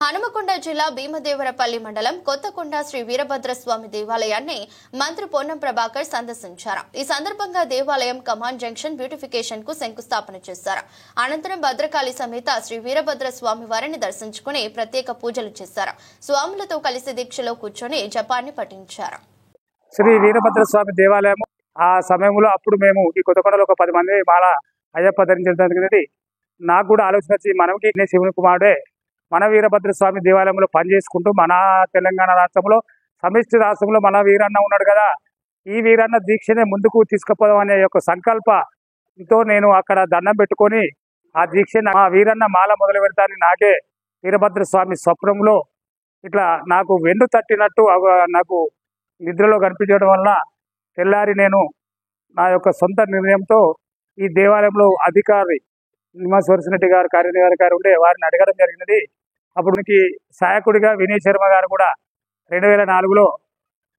హనుమకొండ జిల్లా భీమదేవరపల్లి మండలం కొత్తకొండ శ్రీ వీరభద్రస్వామి దేవాలయాన్ని మంత్రి పొన్నం ప్రభాకర్ సందర్శించారు. ఈ సందర్భంగా దేవాలయం కమాండ్ జంక్షన్ బ్యూటిఫికేషన్ కు శంకుస్థాపన చేశారు. అనంతరం భద్రకాళి సమేత శ్రీ వీరభద్రస్వామి వారిని దర్శించుకుని ప్రత్యేక పూజలు చేశారు. స్వాములతో కలిసి దీక్షలో కూర్చొని జపాన్ని పఠించారు. శ్రీ వీరభద్రస్వామి దేవాలయం ఆ సమయంలో అప్పుడు మేము ఈ కొత్తకొండలో ఒక 10 మంది మాల అయ్యప్ప ధరించడం జరిగినది. నాకు కూడా ఆలోచన వచ్చి మనకి శివుని కుమారుడే మన వీరభద్రస్వామి దేవాలయంలో పనిచేసుకుంటూ మన తెలంగాణ రాష్ట్రంలో సమిష్టి రాష్ట్రంలో మన వీరన్న ఉన్నాడు కదా, ఈ వీరన్న దీక్షనే ముందుకు తీసుకుపోదాం అనే యొక్క సంకల్పంతో నేను అక్కడ దండం పెట్టుకొని ఆ దీక్ష ఆ వీరన్న మాల మొదలు పెడతానని నాకే వీరభద్రస్వామి స్వప్నంలో ఇట్లా నాకు వెన్ను తట్టినట్టు నాకు నిద్రలో కనిపించడం వల్ల తెల్లారి నేను నా యొక్క సొంత నిర్ణయంతో ఈ దేవాలయంలో అధికారి నిమ్మస్వరసిరెడ్డి గారు కార్యనిర్వాహక ఉండే వారిని అడగడం జరిగినది. అప్పటికి సహాయకుడిగా వినయ్ శర్మ గారు కూడా 2004లో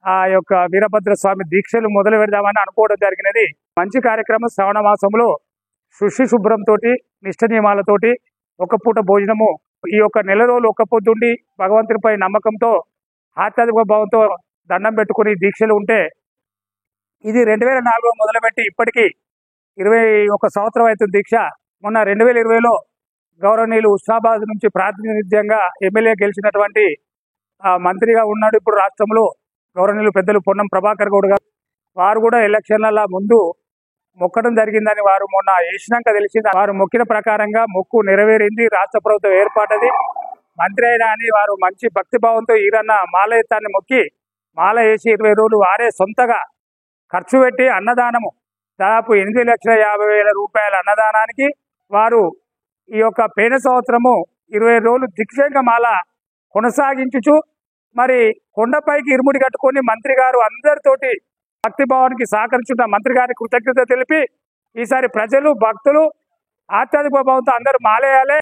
ఆ యొక్క వీరభద్రస్వామి దీక్షలు మొదలు పెడదామని అనుకోవడం జరిగినది. మంచి కార్యక్రమం శ్రావణ మాసంలో శుచి శుభ్రంతో నిష్ఠ నియమాలతోటి ఒక పూట భోజనము ఈ యొక్క నెల రోజులు ఒక్క పొద్దుండి భగవంతునిపై నమ్మకంతో ఆధ్యాత్మిక భావంతో దండం పెట్టుకుని దీక్షలు ఉంటే ఇది 2004లో మొదలుపెట్టి ఇప్పటికీ 21 సంవత్సరం అవుతుంది దీక్ష. మొన్న 2020లో గౌరవనీయులు హుస్నాబాద్ నుంచి ప్రాతినిధ్యంగా ఎమ్మెల్యే గెలిచినటువంటి మంత్రిగా ఉన్నాడు ఇప్పుడు రాష్ట్రంలో గౌరవనీయులు పెద్దలు పొన్నం ప్రభాకర్ గౌడ్ గారు. వారు కూడా ఎలక్షన్ల ముందు మొక్కడం జరిగిందని వారు మొన్న వేసినాక తెలిసింది. వారు మొక్కిన ప్రకారంగా మొక్కు నెరవేరింది. రాష్ట్ర ప్రభుత్వం ఏర్పాటది. మంత్రి అయినా అని వారు మంచి భక్తిభావంతో ఈరన్న మాల ఎత్తాన్ని మొక్కి మాల వేసి 20 రోజులు వారే సొంతగా ఖర్చు పెట్టి అన్నదానము దాదాపు 8,50,000 రూపాయల అన్నదానానికి వారు ఈ యొక్క పేన సంవత్సరము 20 రోజులు దిక్షంగా మాల కొనసాగించుచు మరి కొండపైకి ఇరుముడి కట్టుకొని మంత్రి గారు అందరితోటి భక్తిభావానికి సహకరించున్న మంత్రి గారికి కృతజ్ఞత తెలిపి ఈసారి ప్రజలు భక్తులు ఆధ్యాత్మిక భావంతో అందరూ మాలేయాలి.